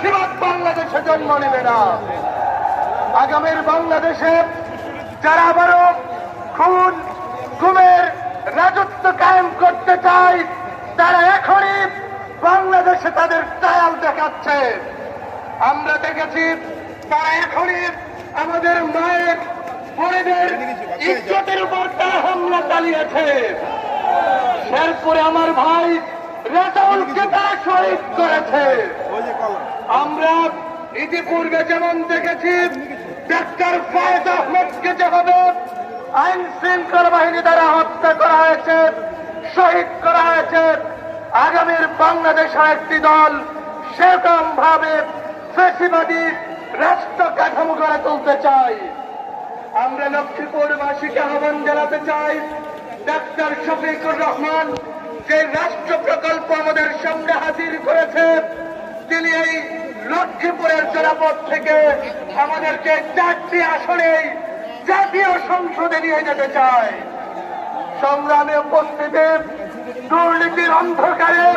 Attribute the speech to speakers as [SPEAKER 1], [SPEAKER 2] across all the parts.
[SPEAKER 1] ফ্যাসিবাদ বাংলাদেশে জন্ম নেবে না। আগামীর বাংলাদেশে যারা আবারও খুন গুমের রাজত্ব কায়েম করতে চায়, তারা এখনই বাংলাদেশে তাদের ট্রায়াল দেখাচ্ছে। আমরা দেখেছি তারা এখনই আমাদের মায়ের বোনেদের ইজ্জতের উপর তারা হামলা চালিয়েছে। শেরপুরে আমার ভাই রেজাউলকে তারা শহীদ করেছে। আমরা ইতিপূর্বে যেমন দেখেছি ডাক্তার ফায়েজ আহমদকে যেভাবে আইন শৃঙ্খলা বাহিনী দ্বারা হত্যা করা হয়েছে, শহীদ করা হয়েছে, আগামীর বাংলাদেশের একটি দল সেরকম ভাবে ফ্যাসিবাদী রাষ্ট্র কাঠামো গড়ে তুলতে চাই। আমরা লক্ষ্মীপুরবাসীকে আহ্বান জানাতে চাই, ডাক্তার শফিকুর রহমান যে রাষ্ট্র প্রকল্প আমাদের সামনে হাজির করেছে, তিনি এই লক্ষ্মীপুরের জনপদ থেকে আমাদেরকে 4টি আসনে জাতীয় সংসদে নিয়ে যেতে চায়। সংগ্রামে উপস্থিতি, দুর্নীতির অন্ধকারে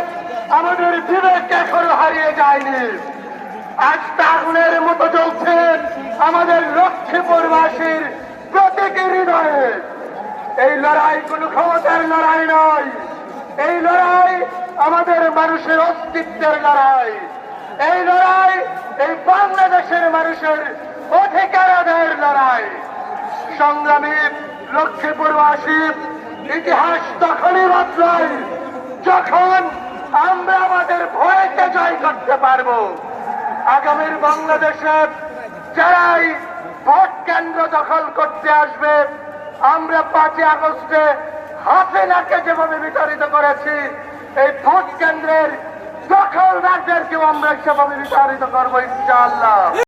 [SPEAKER 1] আমাদের বিবেক এখনো হারিয়ে যায়নি। আজটা আগুনের মতো চলছে আমাদের লক্ষ্মীপুরবাসীর প্রতীকী হৃদয়ে। এই লড়াই কোনো ক্ষমতার লড়াই নয়, এই লড়াই আমাদের মানুষের অস্তিত্বের লড়াই। এই লড়াই এই বাংলাদেশের মানুষের অধিকার আদায়ের লড়াই। সংগ্রামী লক্ষ্মীপুরবাসী, ইতিহাস তখনই বদলায় যখন আমরা আমাদের ভয়কে জয় করতে পারবো। আগামীর বাংলাদেশে যারাই ভোট কেন্দ্র দখল করতে আসবে, আমরা 5 আগস্টে হাসিনাকে যেভাবে বিতাড়িত করেছি, এই ভোট কেন্দ্রের দখলদারদেরকেও আমরা সেভাবে বিতাড়িত করবো ইনশাআল্লাহ।